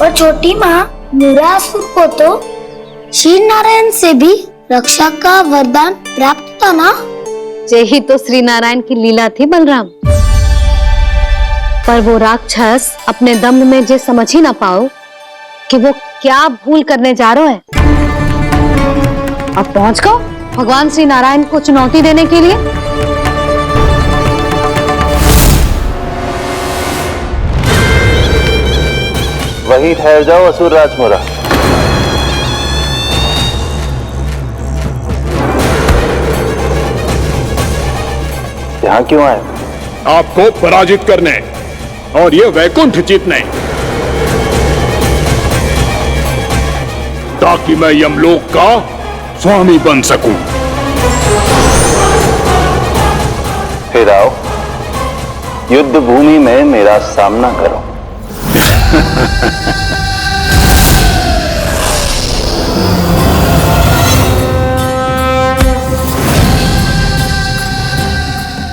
और छोटी माँ मूरासुर को तो श्री नारायण से भी रक्षा का वरदान प्राप्त था ना। यही तो श्री नारायण की लीला थी बलराम। पर वो राक्षस अपने दम में जे समझ ही ना पाओ कि वो क्या भूल करने जा रहा है। अब पहुंच गओ भगवान श्री नारायण को चुनौती देने के लिए। वहीं ठहर जाओ असुर राजमोरा। यहाँ क्यों आए? आपको पराजित करने और ये वैकुंठ जीतने, ताकि मैं यमलोक का स्वामी बन सकूं। फिर आओ युद्ध भूमि में मेरा सामना करो।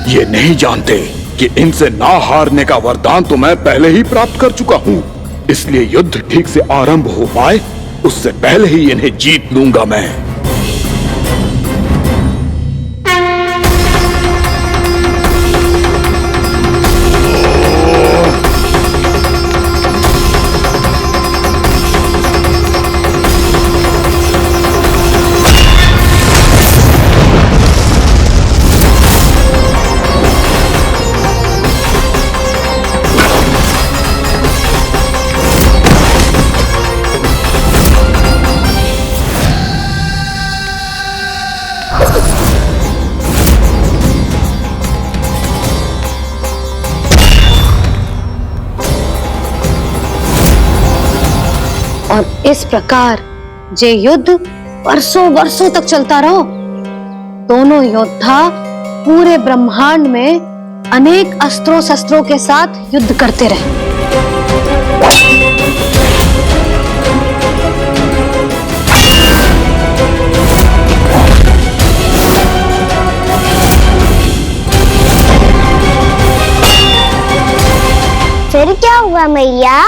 ये नहीं जानते कि इनसे ना हारने का वरदान तो मैं पहले ही प्राप्त कर चुका हूं, इसलिए युद्ध ठीक से आरंभ हो पाए उससे पहले ही इन्हें जीत लूंगा मैं। और इस प्रकार ये युद्ध वर्षों वर्षों तक चलता रहो। दोनों योद्धा पूरे ब्रह्मांड में अनेक अस्त्रों शस्त्रों के साथ युद्ध करते रहे। फिर क्या हुआ मैया?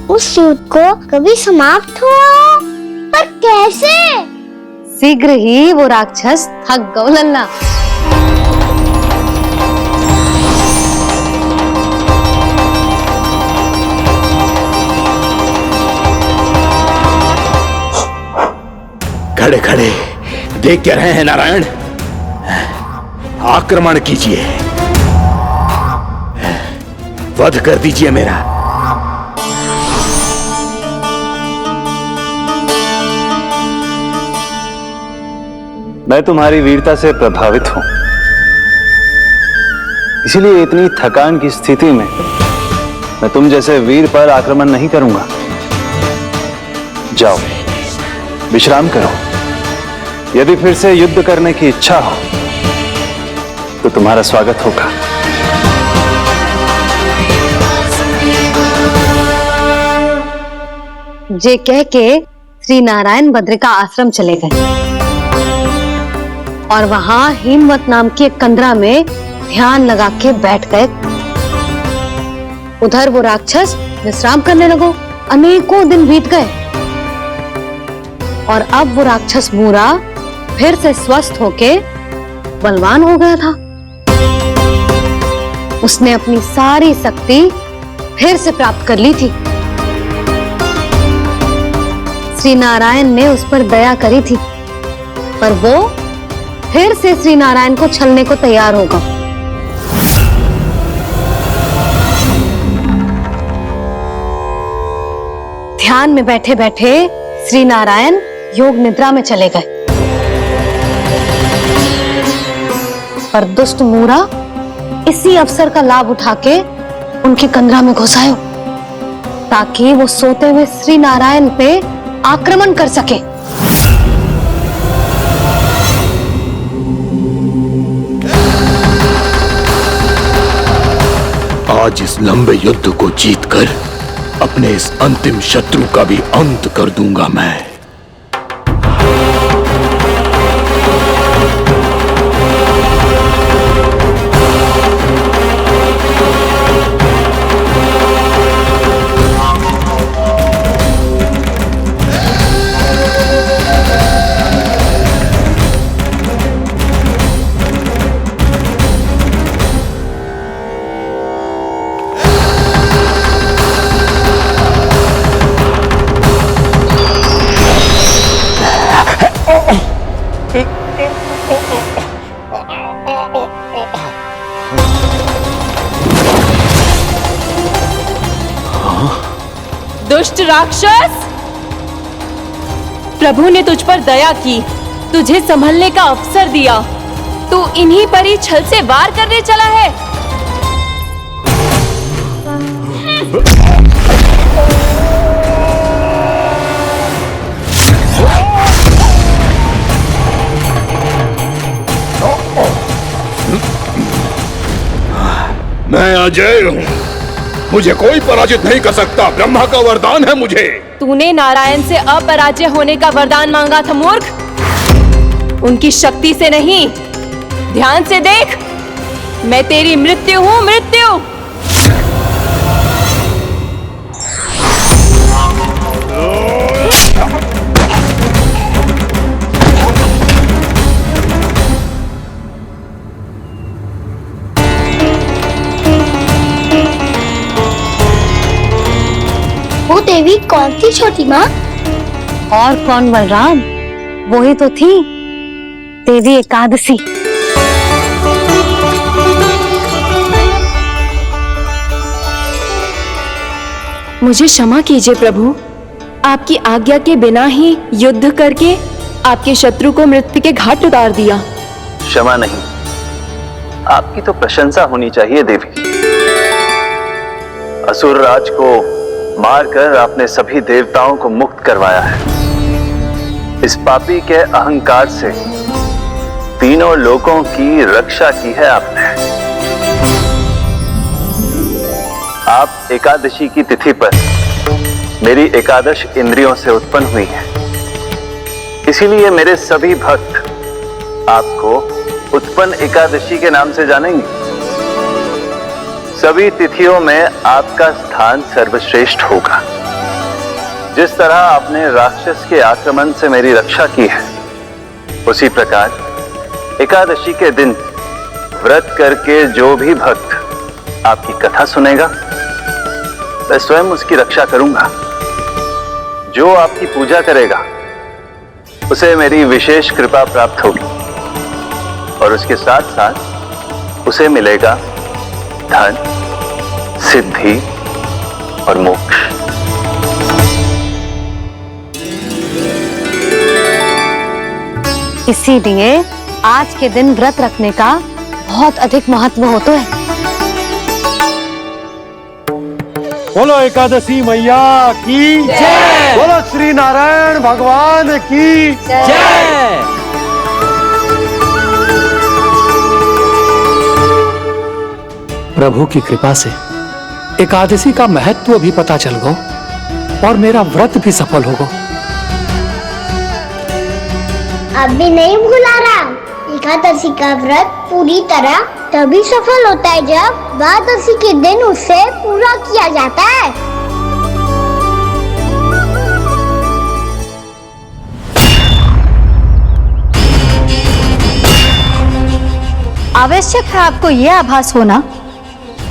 उस युद्ध को कभी समाप्त हुआ, पर कैसे? शीघ्र ही वो राक्षस थक गओ लल्ला। खड़े खड़े देख क्या रहे हैं नारायण? आक्रमण कीजिए, वध कर दीजिए मेरा। मैं तुम्हारी वीरता से प्रभावित हूं, इसलिए इतनी थकान की स्थिति में मैं तुम जैसे वीर पर आक्रमण नहीं करूंगा। जाओ विश्राम करो। यदि फिर से युद्ध करने की इच्छा हो तो तुम्हारा स्वागत होगा। जे कह के श्री नारायण बद्रिका आश्रम चले गए और वहां हिमवत नाम की एक कंदरा में ध्यान लगा के बैठ गए। उधर वो राक्षस विश्राम करने लगो। अनेकों दिन बीत गए और अब वो राक्षस मूरा फिर से स्वस्थ होके बलवान हो गया था। उसने अपनी सारी शक्ति फिर से प्राप्त कर ली थी। श्री नारायण ने उस पर दया करी थी, पर वो फिर से श्री नारायण को छलने को तैयार होगा। ध्यान में बैठे बैठे श्री नारायण योग निद्रा में चले गए, पर दुष्ट मूरा इसी अवसर का लाभ उठा के उनकी कंदरा में घुस आयो, ताकि वो सोते हुए श्री नारायण पे आक्रमण कर सके। आज इस लंबे युद्ध को जीतकर अपने इस अंतिम शत्रु का भी अंत कर दूंगा मैं। दुष्ट राक्षस, प्रभु ने तुझ पर दया की, तुझे संभलने का अवसर दिया। तू इन्हीं पर ही छल से वार करने चला है। मैं अजय हूं, मुझे कोई पराजित नहीं कर सकता। ब्रह्मा का वरदान है मुझे। तूने नारायण से अपराजय होने का वरदान मांगा था मूर्ख, उनकी शक्ति से नहीं। ध्यान से देख, मैं तेरी मृत्यु हूं, मृत्यु। वो देवी कौन थी छोटी माँ? और कौन बलराम, वही तो थी देवी एकादशी। मुझे क्षमा कीजिए प्रभु, आपकी आज्ञा के बिना ही युद्ध करके आपके शत्रु को मृत्यु के घाट उतार दिया। क्षमा नहीं, आपकी तो प्रशंसा होनी चाहिए देवी। असुर राज को मारकर आपने सभी देवताओं को मुक्त करवाया है। इस पापी के अहंकार से तीनों लोकों की रक्षा की है आपने। आप एकादशी की तिथि पर मेरी एकादश इंद्रियों से उत्पन्न हुई हैं। इसीलिए मेरे सभी भक्त आपको उत्पन्न एकादशी के नाम से जानेंगे। सभी तिथियों में आपका स्थान सर्वश्रेष्ठ होगा। जिस तरह आपने राक्षस के आक्रमण से मेरी रक्षा की है, उसी प्रकार एकादशी के दिन व्रत करके जो भी भक्त आपकी कथा सुनेगा, मैं स्वयं उसकी रक्षा करूंगा। जो आपकी पूजा करेगा, उसे मेरी विशेष कृपा प्राप्त होगी और उसके साथ साथ उसे मिलेगा धन, सिद्धि और मोक्ष। इसीलिए आज के दिन व्रत रखने का बहुत अधिक महत्व होता है। बोलो एकादशी मैया की जय। बोलो श्री नारायण भगवान की जय। प्रभु की कृपा से एकादशी का महत्व भी पता चल गो और मेरा व्रत भी सफल हो गो। अब भी नहीं भूला राम, एकादशी का व्रत पूरी तरह तभी सफल होता है जब द्वादशी के दिन उसे पूरा किया जाता है। आवश्यक है आपको यह आभास होना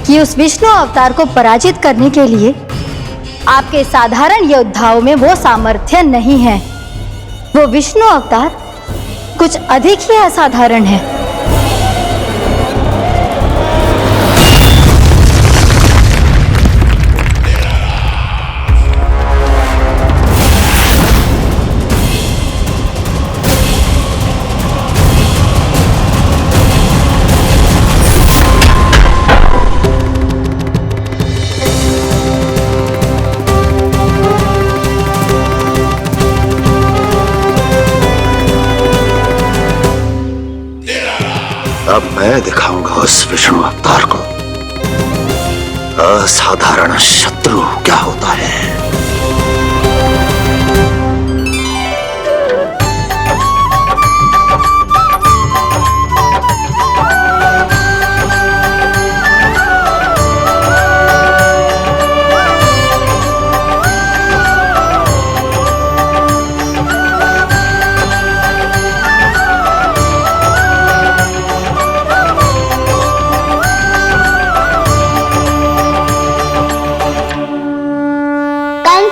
कि उस विष्णु अवतार को पराजित करने के लिए आपके साधारण योद्धाओं में वो सामर्थ्य नहीं है। वो विष्णु अवतार कुछ अधिक ही असाधारण है। अब मैं दिखाऊंगा उस विष्णु अवतार को असाधारण शत्रु क्या होता है।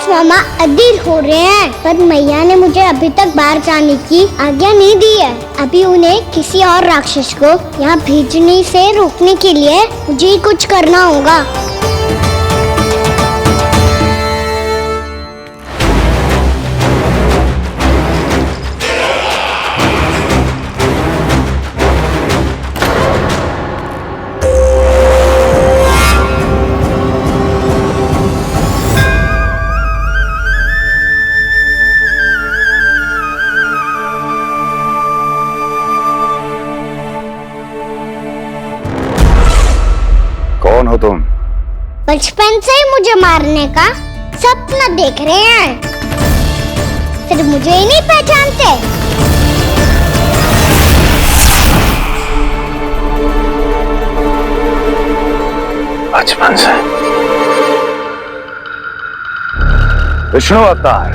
मामा अधीर हो रहे हैं, पर मैया ने मुझे अभी तक बाहर जाने की आज्ञा नहीं दी है। अभी उन्हें किसी और राक्षस को यहाँ भेजने से रोकने के लिए मुझे ही कुछ करना होगा। कौन हो तुम? बचपन से ही मुझे मारने का सपना देख रहे हैं, फिर मुझे ही नहीं पहचानते। बचपन से विष्णु अवतार।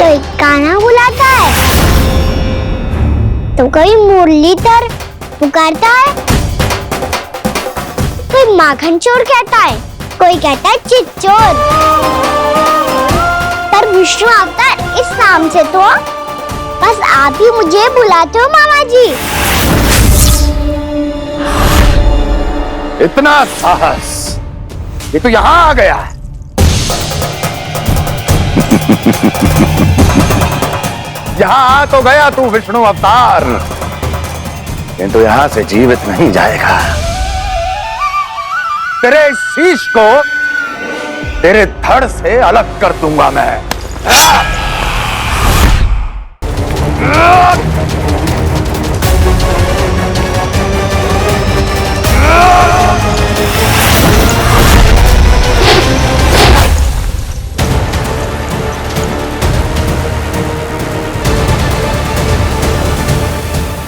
कोई गाना बुलाता है तो कोई मुरलीधर पुकारता है, कोई माखन चोर कहता है, कोई कहता है चिच्चोर। पर विष्णु अवतार इस नाम से तो बस आप ही मुझे बुलाते हो मामा जी। इतना साहस, ये तो यहाँ आ गया है। यहाँ आ तो गया तू विष्णु अवतार, किंतु यहाँ से जीवित नहीं जाएगा। तेरे शीश को तेरे धड़ से अलग कर दूंगा मैं।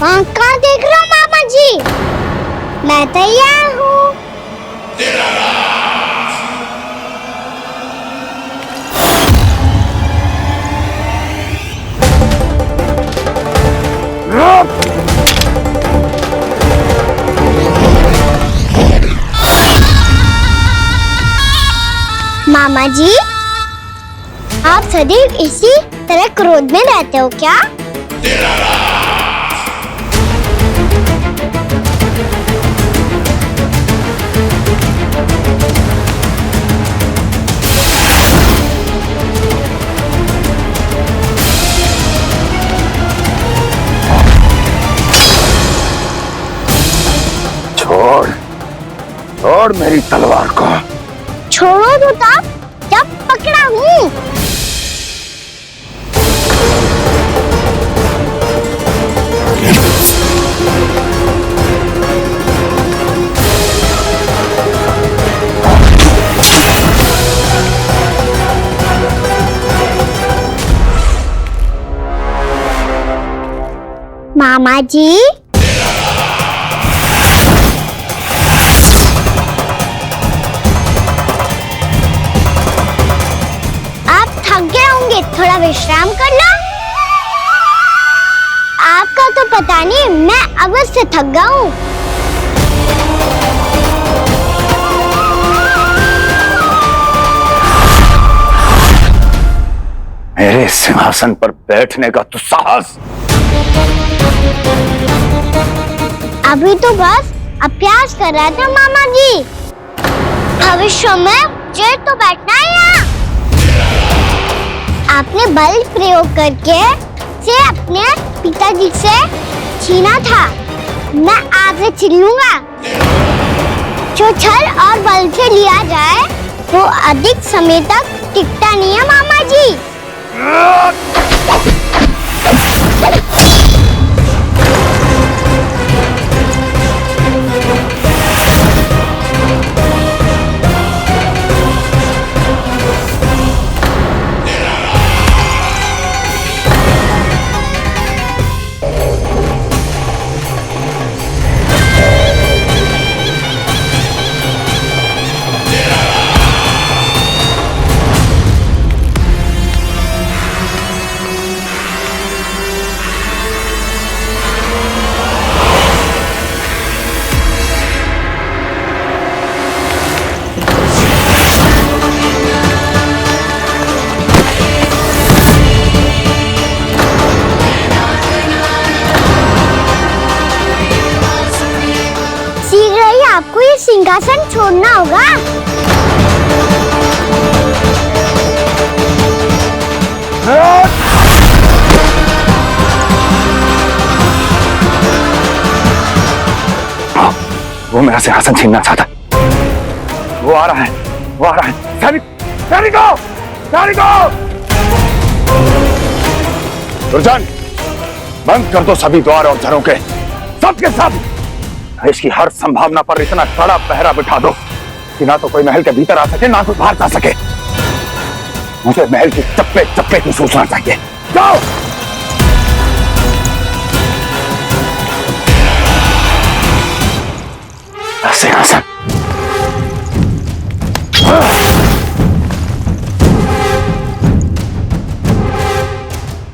वहाँ कहाँ देख रहा हूँ मामा जी? मैं तैयार हूँ। मामा जी, आप सदैव इसी तरह क्रोध में रहते हो क्या? छोड़ मेरी तलवार को। छोड़ो तो तब जब पकड़ा हूँ। मामा जी, थोड़ा विश्राम कर लो। आपका तो पता नहीं, मैं अवश्य थक गया हूँ। मेरे सिंहासन पर बैठने का तो साहस। अभी तो बस अभ्यास कर रहा था मामा जी। भविष्य में मुझे तो बैठना है यहाँ। आपने बल प्रयोग करके से अपने पिताजी से छीना था, मैं आज से छीन लूंगा। जो छल और बल से लिया जाए वो अधिक समय तक टिकता नहीं है मामा जी। आपको ये सिंहासन छोड़ना होगा। वो मेरा सिंहासन छीनना चाहता। वो आ रहा है, वो आ रहा है। सैनिकों! दुर्जन, बंद कर दो सभी द्वार और झरों के, सबके सब। इसकी हर संभावना पर इतना कड़ा पहरा बिठा दो कि ना तो कोई महल के भीतर आ सके, ना कोई बाहर जा सके। मुझे महल की चप्पे चप्पे की सूचना चाहिए। जाओ। सिंहासन।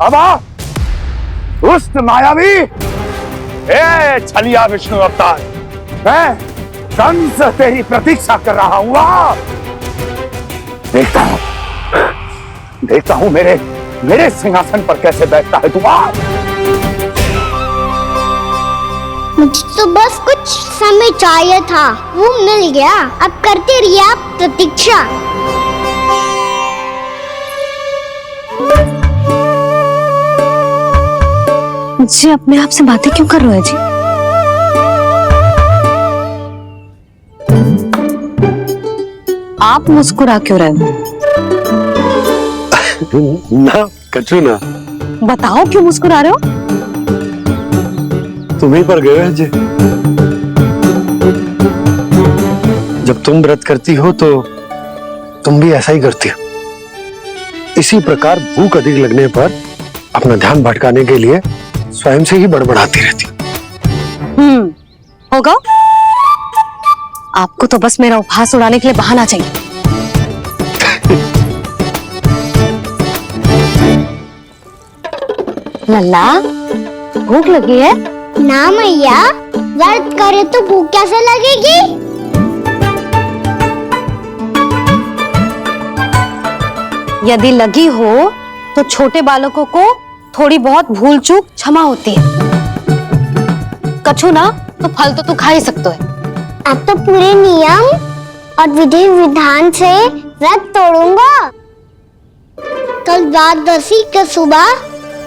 अब आ, दुष्ट मायावी, ए छलिया विष्णु अवतार, मैं कंस तेरी प्रतीक्षा कर रहा हूँ। देखता हूँ मेरे सिंहासन पर कैसे बैठता है तू। मुझे तो बस कुछ समय चाहिए था, वो मिल गया। अब करते रहिए आप प्रतीक्षा। जी अपने आप से बातें क्यों कर रहे हो जी? आप मुस्कुरा क्यों रहे हो? ना कछु ना। बताओ क्यों मुस्कुरा रहे हो? तुम्हीं पर गए हैं जी। जब तुम व्रत करती हो तो तुम भी ऐसा ही करती हो। इसी प्रकार भूख अधिक लगने पर अपना ध्यान भटकाने के लिए स्वयं से ही बड़बड़ाती रहती। होगा। आपको तो बस मेरा उपहास उड़ाने के लिए बहाना चाहिए। लल्ला, भूख लगी है? ना मैया, व्रत करे तो भूख कैसे लगेगी? यदि लगी हो तो छोटे बालकों को थोड़ी बहुत भूल चूक क्षमा होती है। कछु ना तो फल तो तू खा ही सकते है। अब तो पूरे नियम और विधि विधान से व्रत तोड़ूंगा। कल द्वादशी के सुबह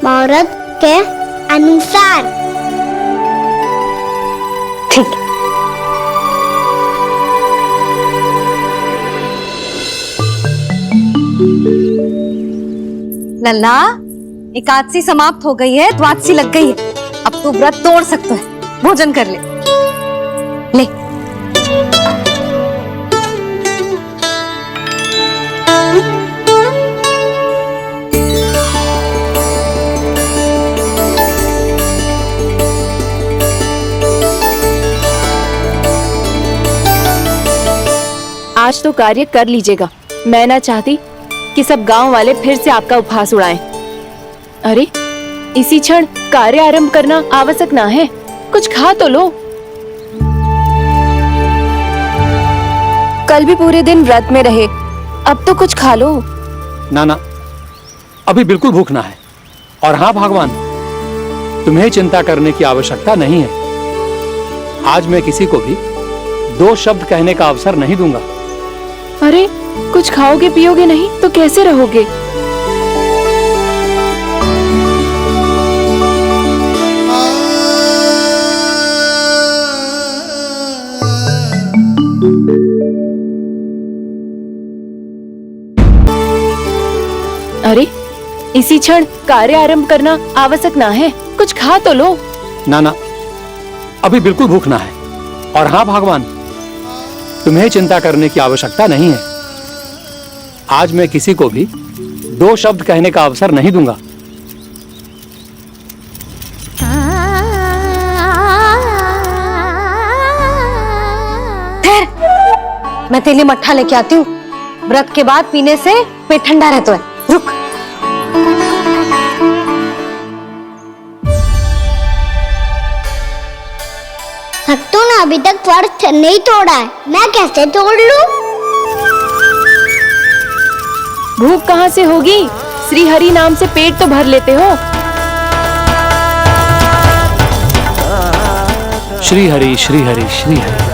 मुहूर्त के अनुसार। ठीक। लल्ला, एकादशी समाप्त हो गई है, द्वादशी लग गई है। अब तू व्रत तोड़ सकते है। भोजन कर ले। ले। आज तो कार्य कर लीजिएगा। मैं ना चाहती कि सब गांव वाले फिर से आपका उपहास उड़ाएं। अरे, इसी क्षण कार्य आरंभ करना आवश्यक ना है। कुछ खा तो लो। कल भी पूरे दिन व्रत में रहे, अब तो कुछ खा लो। ना, अभी बिल्कुल भूख ना है। और हाँ भगवान, तुम्हें चिंता करने की आवश्यकता नहीं है। आज मैं किसी को भी 2 शब्द कहने का अवसर नहीं दूंगा। अरे, कुछ खाओगे पियोगे नहीं तो कैसे रहोगे? अरे, इसी क्षण कार्य आरंभ करना आवश्यक ना है। कुछ खा तो लो। ना, अभी बिल्कुल भूख ना है। और हाँ भगवान, तुम्हें चिंता करने की आवश्यकता नहीं है। आज मैं किसी को भी 2 शब्द कहने का अवसर नहीं दूंगा। मैं तेरे लिए मट्ठा लेके आती हूँ। व्रत के बाद पीने से पेट ठंडा रहता है। रुक। भक्तों ने अभी तक व्रत नहीं तोड़ा है, मैं कैसे तोड़ लूं? भूख कहाँ से होगी? श्री हरि नाम से पेट तो भर लेते हो। श्री हरि श्री हरि श्री हरि।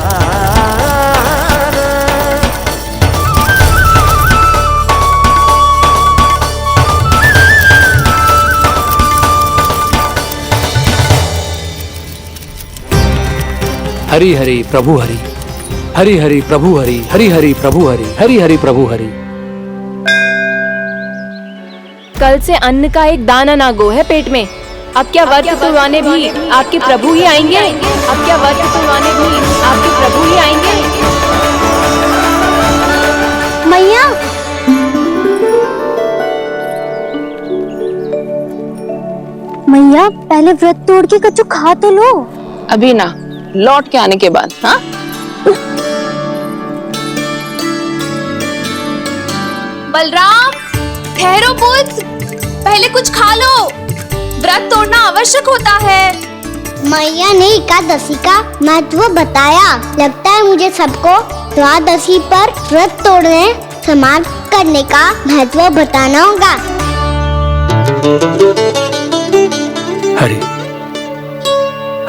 हरि हरि प्रभु हरि, हरि हरि प्रभु हरि, हरि हरि प्रभु हरि, हरि हरि प्रभु हरि। कल से अन्न का एक दाना ना गो है पेट में। अब क्या व्रत तुलवाने भी आपके प्रभु ही आएंगे? अब क्या व्रत तुलवाने भी आपके प्रभु ही आएंगे? मैया, मैया पहले व्रत तोड़ के कच्चू खा तो लो। अभी ना, लौट के आने के बाद। हाँ, बलराम, ठहरो पुत्र, पहले कुछ खा लो। व्रत तोड़ना आवश्यक होता है। मैया ने एकादशी का महत्व बताया। लगता है मुझे सबको द्वादशी पर व्रत तोड़ने समाप्त करने का महत्व बताना होगा। हरि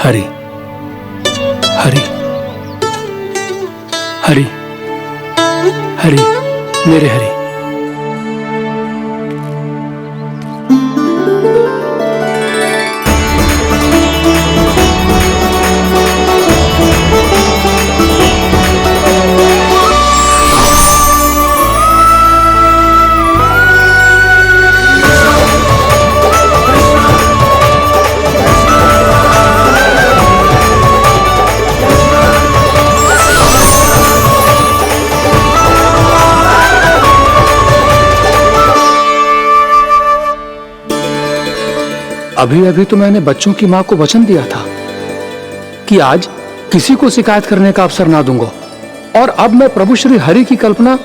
हरि हरि हरि हरि, मेरे हरि। अभी अभी तो मैंने बच्चों की मां को वचन दिया था कि आज किसी को शिकायत करने का अवसर ना दूंगा, और अब मैं प्रभु श्री हरि की कल्पना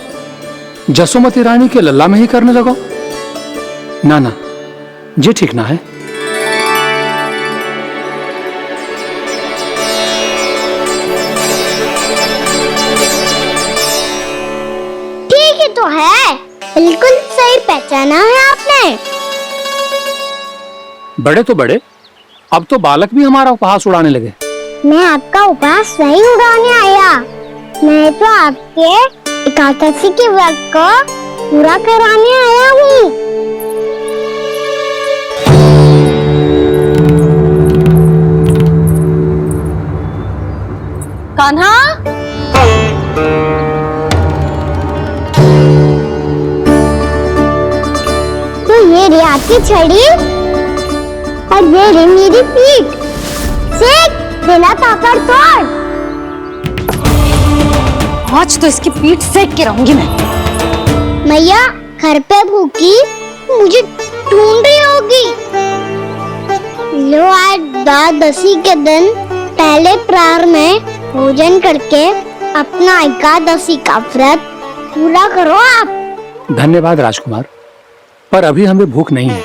जसोमती रानी के लल्ला में ही करने लगा। ना ना, ये ठीक ना है। ठीक ही तो है, बिल्कुल सही पहचाना है आपने। बड़े तो बड़े, अब तो बालक भी हमारा उपहास उड़ाने लगे। मैं आपका उपहास नहीं उड़ाने आया, मैं तो आपके एकादशी के व्रत को पूरा कराने आया हूँ। कान्हा, तो ये रे आपकी छड़ी और ये रे मेरी पीठ। सेक बिना पापड़ तोड़। आज तो इसकी पीठ सेक के रहूंगी मैं। मैया घर पे भूखी मुझे ढूंढ रही होगी। लो, आज द्वादशी के दिन पहले प्रहर में भोजन करके अपना एकादशी का व्रत पूरा करो आप। धन्यवाद राजकुमार, पर अभी हमें भूख नहीं है।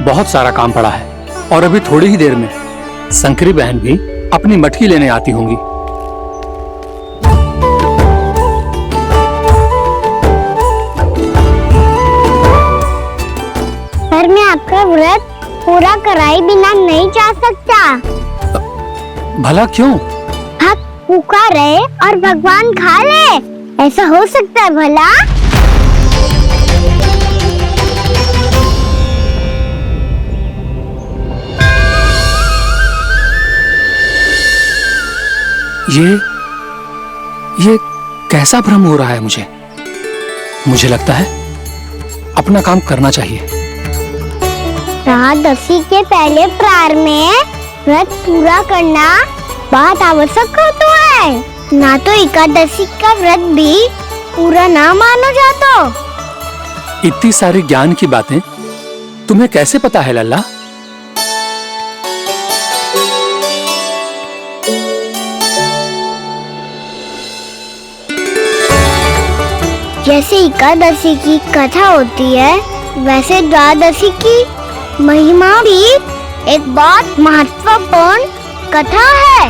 बहुत सारा काम पड़ा है, और अभी थोड़ी ही देर में शंकरी बहन भी अपनी मटकी लेने आती होंगी। पर मैं आपका व्रत पूरा कराए बिना नहीं जा सकता। भला क्यों? भक्त भूखा रहे और भगवान खा ले, ऐसा हो सकता है भला? ये कैसा भ्रम हो रहा है मुझे लगता है अपना काम करना चाहिए। द्वादशी के पहले प्रहर में व्रत पूरा करना बहुत आवश्यक होता है। ना तो एकादशी का व्रत भी पूरा ना मानो जातो। इतनी सारी ज्ञान की बातें तुम्हें कैसे पता है लल्ला? जैसे एकादशी की कथा होती है, वैसे द्वादशी की महिमा भी एक बहुत महत्वपूर्ण कथा है।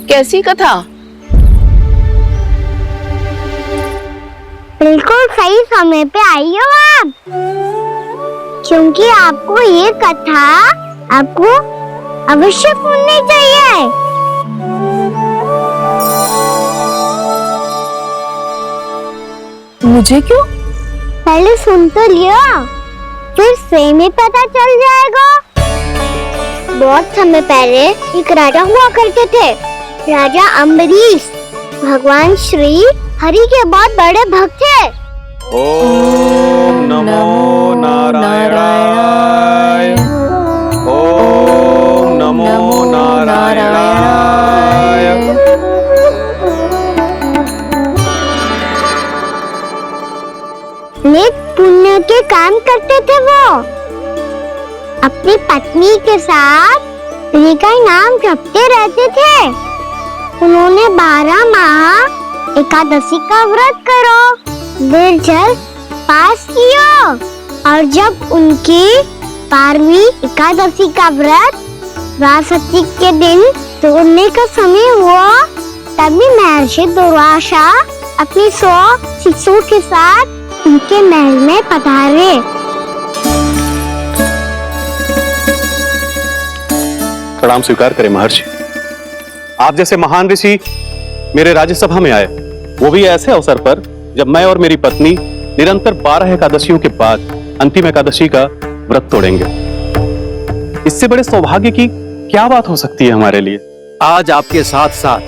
कैसी कथा? बिल्कुल सही समय पे आई हो आप, क्योंकि आपको ये कथा आपको अवश्य सुननी चाहिए। मुझे क्यों? पहले सुन तो लिया, फिर स्वयं ही पता चल जाएगा। बहुत समय पहले एक राजा हुआ करते थे, राजा अम्बरीश। भगवान श्री हरि के बहुत बड़े भक्त थे। ओम नमो नारायणाय। ओम नमो नारायणाय। नेक पुण्य के काम करते थे वो। अपनी पत्नी के साथ हरि का नाम जपते रहते थे। उन्होंने 12 माह एकादशी का व्रत करो, निर्जल पास किया, और जब उनकी 12वीं एकादशी का व्रत द्वादशी के दिन तोड़ने का समय हुआ, तभी महर्षि दुर्वासा अपनी 100 शिष्यों के साथ उनके महल में पधारे। प्रणाम स्वीकार करें महर्षि। आप जैसे महान ऋषि मेरे राज्यसभा में आए, वो भी ऐसे अवसर पर जब मैं और मेरी पत्नी निरंतर 12 एकादशियों के बाद अंतिम एकादशी का व्रत तोड़ेंगे। इससे बड़े सौभाग्य की क्या बात हो सकती है हमारे लिए। आज आपके साथ साथ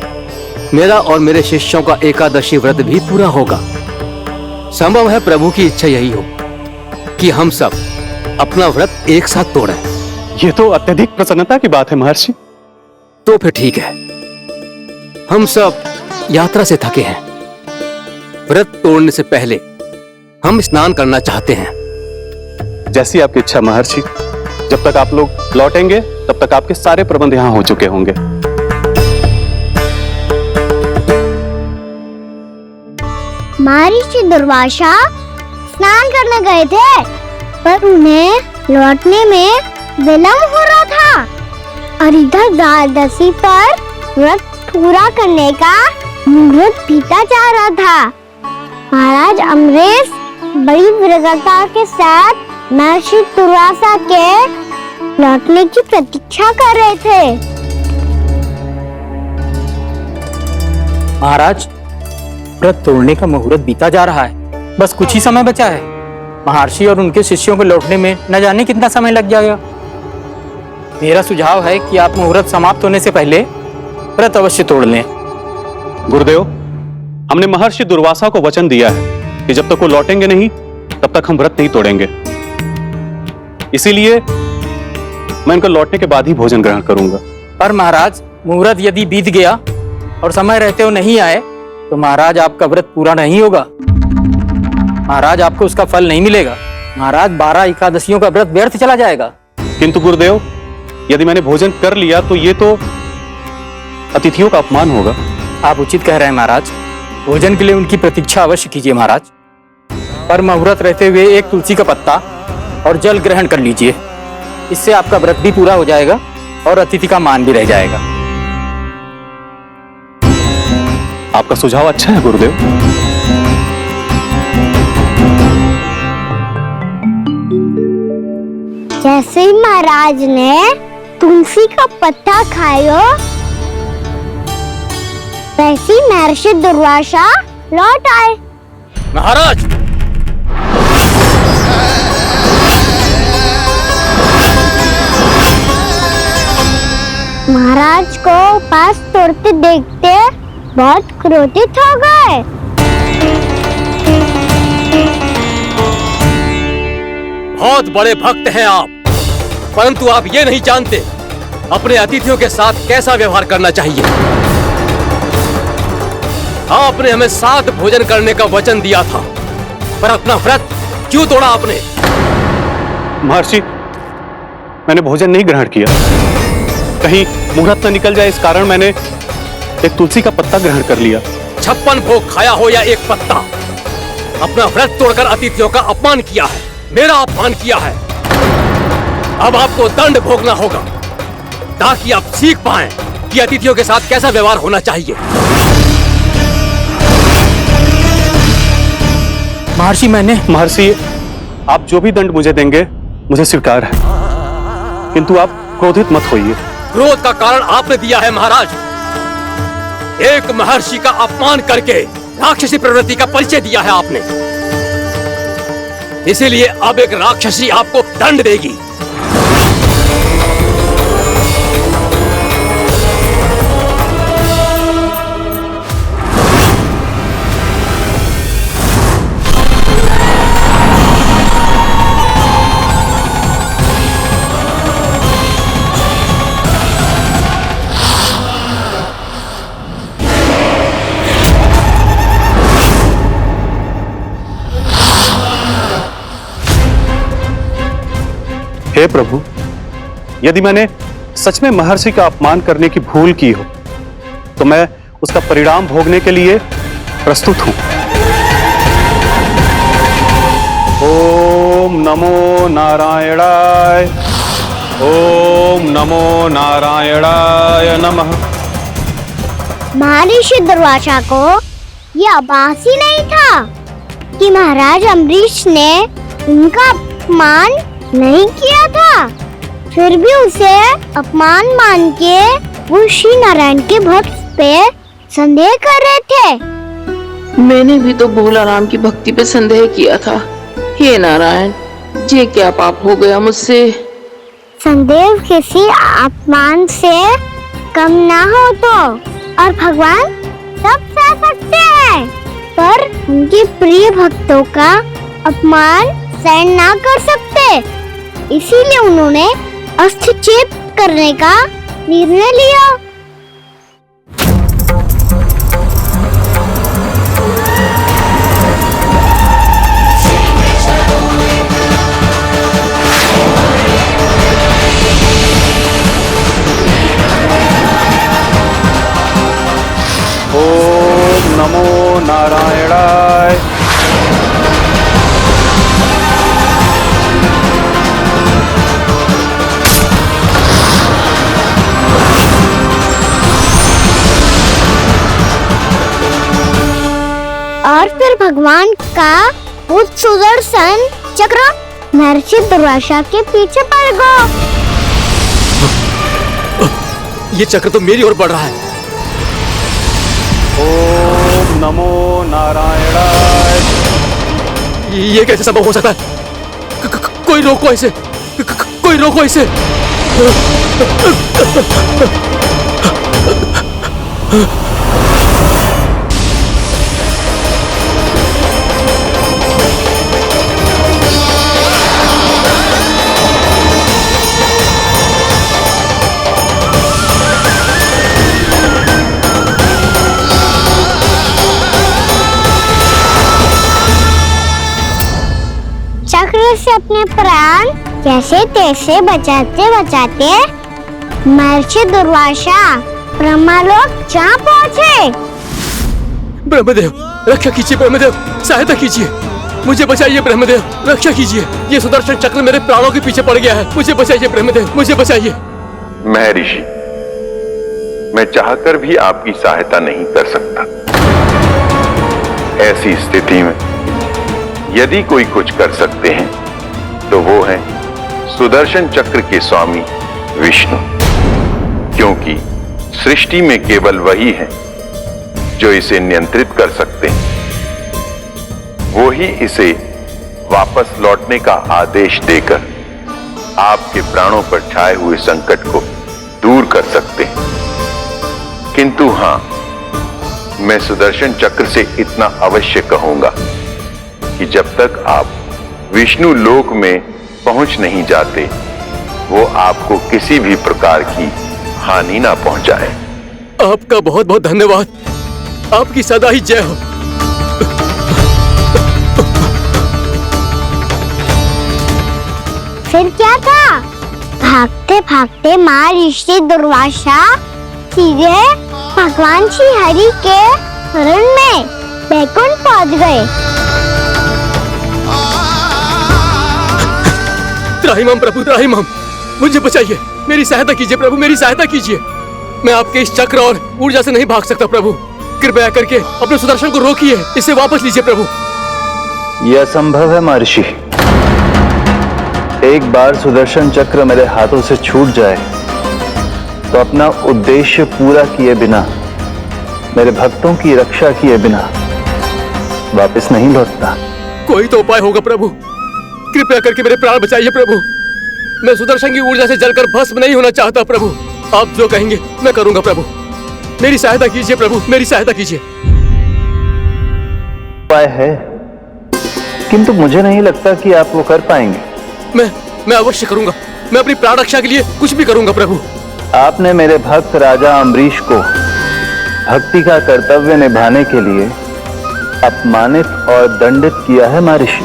मेरा और मेरे शिष्यों का एकादशी व्रत भी पूरा होगा। संभव है प्रभु की इच्छा यही हो कि हम सब अपना व्रत एक साथ तोड़ें। ये तो अत्यधिक प्रसन्नता की बात है महर्षि। तो फिर ठीक है, हम सब यात्रा से थके हैं। व्रत तोड़ने से पहले हम स्नान करना चाहते हैं। जैसी आपकी इच्छा महर्षि। जब तक आप लोग लौटेंगे तब तक आपके सारे प्रबंध यहाँ हो चुके होंगे। महर्षि दुर्वासा स्नान करने गए थे, पर उन्हें लौटने में विलंब हो रहा था और इधर द्वादशी पर व्रत पूरा करने का मुहूर्त बीता जा रहा था। महाराज अम्बरीश बड़ी विरगता के साथ महर्षि दुर्वासा के लौटने की प्रतीक्षा कर रहे थे। महाराज, व्रत तोड़ने का मुहूर्त बीता जा रहा है। बस कुछ ही समय बचा है। महर्षि और उनके शिष्यों को लौटने में न जाने कितना समय लग जाएगा। मेरा सुझाव है कि आप मुहूर्त समाप्त होने से पहले व्रत अवश्य तोड़ लें। गुरुदेव, हमने महर्षि दुर्वासा को वचन दिया है कि जब तक वो लौटेंगे नहीं तब तक हम व्रत नहीं तोड़ेंगे। इसीलिए मैं इनका लौटने के बाद ही भोजन ग्रहण करूंगा। पर महाराज, मुहूर्त यदि बीत गया और समय रहते हो नहीं आए तो महाराज आपका व्रत पूरा नहीं होगा। महाराज, आपको उसका फल नहीं मिलेगा। महाराज, 12 एकादशियों का व्रत व्यर्थ चला जाएगा। किंतु गुरुदेव, यदि मैंने भोजन कर लिया तो ये तो अतिथियों का अपमान होगा। आप उचित कह रहे हैं महाराज। भोजन के लिए उनकी प्रतीक्षा अवश्य कीजिए महाराज। पर मुहूर्त रहते हुए एक तुलसी का पत्ता और जल ग्रहण कर लीजिए। इससे आपका व्रत भी पूरा हो जाएगा और अतिथि का मान भी रह जाएगा। आपका सुझाव अच्छा है गुरुदेव। जैसे ही महाराज ने तुलसी का पत्ता खाया, वैसे ही महर्षि दुर्वासा लौट आए। महाराज, महाराज को पास तोड़ते देखते बहुत क्रोधित हो गए। बहुत बड़े भक्त हैं आप, परंतु आप ये नहीं जानते अपने अतिथियों के साथ कैसा व्यवहार करना चाहिए। आपने हमें साथ भोजन करने का वचन दिया था, पर अपना व्रत क्यों तोड़ा आपने? महर्षि, मैंने भोजन नहीं ग्रहण किया। कहीं मुहूर्त न निकल जाए, इस कारण मैंने एक तुलसी का पत्ता ग्रहण कर लिया। 56 भोग खाया हो या एक पत्ता, अपना व्रत तोड़कर अतिथियों का अपमान किया है, मेरा अपमान किया है। अब आपको दंड भोगना होगा ताकि आप सीख पाएं कि अतिथियों के साथ कैसा व्यवहार होना चाहिए। महर्षि, आप जो भी दंड मुझे देंगे मुझे स्वीकार है, किंतु आप क्रोधित मत होइए। क्रोध का कारण आपने दिया है महाराज। एक महर्षि का अपमान करके राक्षसी प्रवृत्ति का परिचय दिया है आपने। इसीलिए अब एक राक्षसी आपको दंड देगी। हे प्रभु, यदि मैंने सच में महर्षि का अपमान करने की भूल की हो तो मैं उसका परिणाम भोगने के लिए प्रस्तुत हूं। ओम नमो नारायणाय, ओम नमो नारायणाय नमः। महर्षि दुर्वासा को यह आभास ही नहीं था कि महाराज अम्बरीश ने उनका अपमान नहीं किया था। फिर भी उसे अपमान मान के वो श्री नारायण के भक्त पे संदेह कर रहे थे। मैंने भी तो भोला राम की भक्ति पे संदेह किया था। हे नारायण, ये क्या पाप हो गया मुझसे? संदेह किसी अपमान से कम ना हो तो, और भगवान सब सह सकते हैं, पर उनके प्रिय भक्तों का अपमान सहन ना कर सकते। इसीलिए उन्होंने अस्त्रक्षेप करने का निर्णय लिया। ओम नमो नारायणाय। और फिर भगवान का वो सुदर्शन चक्र महर्षि दुर्वासा के पीछे पड़ गया। ये चक्र तो मेरी ओर बढ़ रहा है। ओम नमो नारायणाय। ये कैसे संभव हो सकता है? कोई रोको इसे, कोई रोको इसे। चक्र से अपने प्राण जैसे तैसे बचाते बचाते महर्षि दुर्वासा ब्रह्मलोक जा पहुँचे। ब्रह्मदेव, रक्षा कीजिए। ब्रह्मदेव, सहायता कीजिए। मुझे बचाइए ब्रह्मदेव, रक्षा कीजिए। ये सुदर्शन चक्र मेरे प्राणों के पीछे पड़ गया है। मुझे बचाइए ब्रह्मदेव, मुझे बचाइए। महर्षि, मैं चाहकर भी आपकी सहायता नहीं कर सकता। ऐसी स्थिति में यदि कोई कुछ कर सकते हैं तो वो है सुदर्शन चक्र के स्वामी विष्णु, क्योंकि सृष्टि में केवल वही है जो इसे नियंत्रित कर सकते हैं। वो ही इसे वापस लौटने का आदेश देकर आपके प्राणों पर छाए हुए संकट को दूर कर सकते हैं। किंतु हां, मैं सुदर्शन चक्र से इतना अवश्य कहूंगा कि जब तक आप विष्णु लोक में पहुंच नहीं जाते, वो आपको किसी भी प्रकार की हानि ना पहुंचाए। आपका बहुत बहुत धन्यवाद। आपकी सदा ही जय हो। फिर क्या था? भागते भागते महर्षि दुर्वासा सीधे भगवान श्री हरि के शरण में बैकुंठ पहुंच गए। त्राहिमाम प्रभु, त्राहिमाम, मुझे बचाइए। मेरी सहायता कीजिए प्रभु, मेरी सहायता कीजिए। मैं आपके इस चक्र और ऊर्जा से नहीं भाग सकता प्रभु। कृपया करके अपने सुदर्शन को रोकिए, इसे वापस लीजिए प्रभु। यह असंभव है महर्षि। एक बार सुदर्शन चक्र मेरे हाथों से छूट जाए तो अपना उद्देश्य पूरा किए बिना, मेरे भक्तों की रक्षा किए बिना वापस नहीं लौटता। कोई तो उपाय होगा प्रभु, कृपया करके मेरे प्राण बचाइए प्रभु। मैं सुदर्शन की ऊर्जा से जलकर भस्म नहीं होना चाहता प्रभु। आप जो कहेंगे मैं करूंगा प्रभु। मेरी सहायता कीजिए प्रभु, मेरी सहायता कीजिए। उपाय है, किंतु मुझे नहीं लगता कि आप वो कर पाएंगे। मैं अवश्य करूंगा। मैं अपनी प्राण रक्षा के लिए कुछ भी करूंगा प्रभु। आपने मेरे भक्त राजा अम्बरीश को भक्ति का कर्तव्य निभाने के लिए अपमानित और दंडित किया है महर्षि,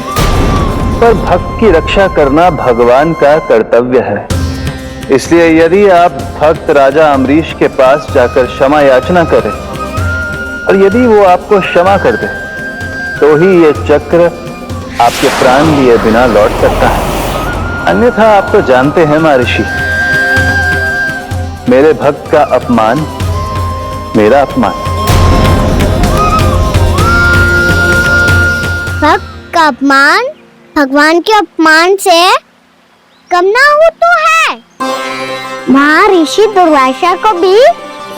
पर भक्त की रक्षा करना भगवान का कर्तव्य है। इसलिए यदि आप भक्त राजा अम्बरीश के पास जाकर क्षमा याचना करें और यदि वो आपको क्षमा कर दे तो ही ये चक्र आपके प्राण लिए बिना लौट सकता है। अन्यथा आप तो जानते हैं महर्षि, मेरे भक्त का अपमान मेरा अपमान। भक्त का अपमान भगवान के अपमान से कम ना हो तो है। महर्षि दुर्वासा को भी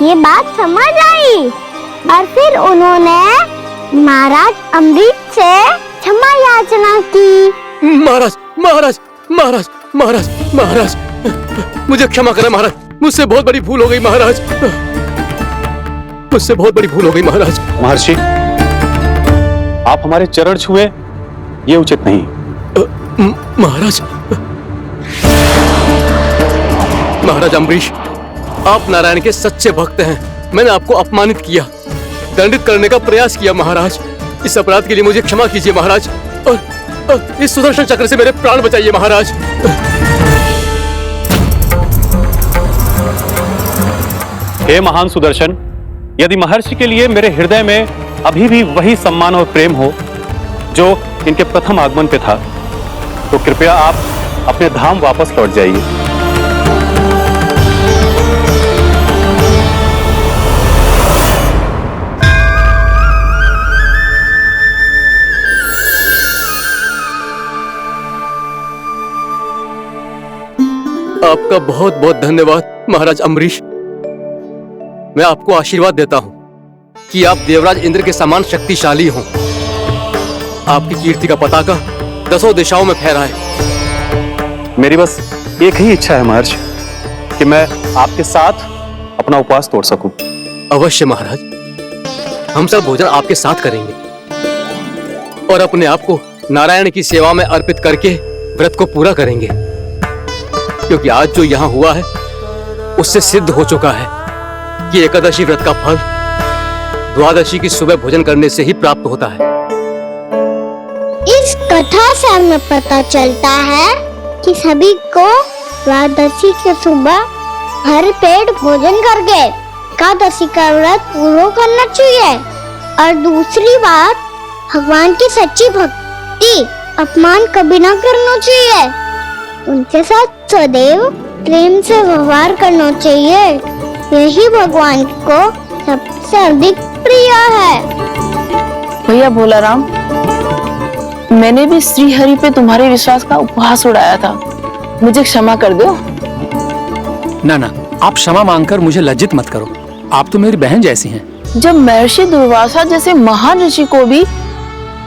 ये बात समझ आई और फिर उन्होंने महाराज अम्बरीश से क्षमा याचना की। महाराज महाराज महाराज महाराज महाराज, मुझे क्षमा करें महाराज। मुझसे बहुत बड़ी भूल हो गई महाराज, मुझसे बहुत बड़ी भूल हो गई महाराज। महर्षि, आप हमारे चरण छुए ये उचित नहीं। महाराज महाराज अम्बरीश, आप नारायण के सच्चे भक्त हैं। मैंने आपको अपमानित किया, दंडित करने का प्रयास किया महाराज। इस अपराध के लिए मुझे क्षमा कीजिए महाराज और इस सुदर्शन चक्र से मेरे प्राण बचाइए महाराज। हे महान सुदर्शन, यदि महर्षि के लिए मेरे हृदय में अभी भी वही सम्मान और प्रेम हो जो इनके प्रथम आगमन पे था, तो कृपया आप अपने धाम वापस लौट जाइए। आपका बहुत बहुत धन्यवाद महाराज अम्बरीश। मैं आपको आशीर्वाद देता हूं कि आप देवराज इंद्र के समान शक्तिशाली हों। आपकी कीर्ति का पताका 10 दिशाओं में फहराए। मेरी बस एक ही इच्छा है महर्षि कि मैं आपके साथ अपना उपवास तोड़ सकूं। अवश्य महाराज, हम सब भोजन आपके साथ करेंगे और अपने आप को नारायण की सेवा में अर्पित करके व्रत को पूरा करेंगे, क्योंकि आज जो यहाँ हुआ है उससे सिद्ध हो चुका है कि एकादशी व्रत का फल द्वादशी की सुबह भोजन करने से ही प्राप्त होता है। इस कथा से हमें पता चलता है कि सभी को द्वादशी के सुबह भर पेट भोजन करके एकादशी का व्रत पूरा करना चाहिए। और दूसरी बात, भगवान की सच्ची भक्ति अपमान कभी ना करना चाहिए। उनके साथ सदैव प्रेम से व्यवहार करना चाहिए। यही भगवान को सबसे अधिक प्रिय है। भैया भोला राम, मैंने भी श्री हरि पे तुम्हारे विश्वास का उपहास उड़ाया था, मुझे क्षमा कर दो। ना ना, आप क्षमा मांगकर मुझे लज्जित मत करो। आप तो मेरी बहन जैसी हैं। जब महर्षि दुर्वासा जैसे महान ऋषि को भी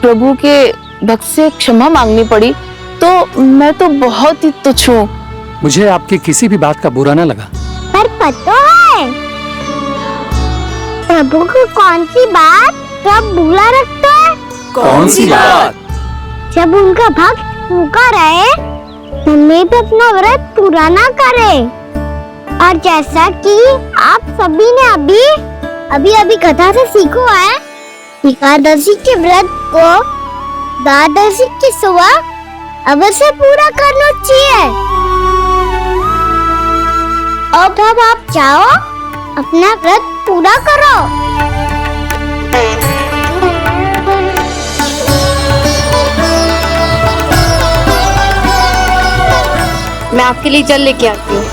प्रभु के भक्त से क्षमा मांगनी पड़ी, तो मैं तो बहुत ही तुच्छ हूँ। मुझे आपकी किसी भी बात का बुरा ना लगा। पर पता है प्रभु को कौन सी बात सब बुला रखता है? कौन सी बात? जब उनका भक्त भूखा रहे, हमें भी अपना व्रत पूरा ना करे। और जैसा कि आप सभी ने अभी कथा से सीखो है, एकादशी के व्रत को द्वादशी की सुबह अवश्य पूरा करना चाहिए। अब आप जाओ, अपना व्रत पूरा करो। मैं आपके लिए जल लेके आती हूँ।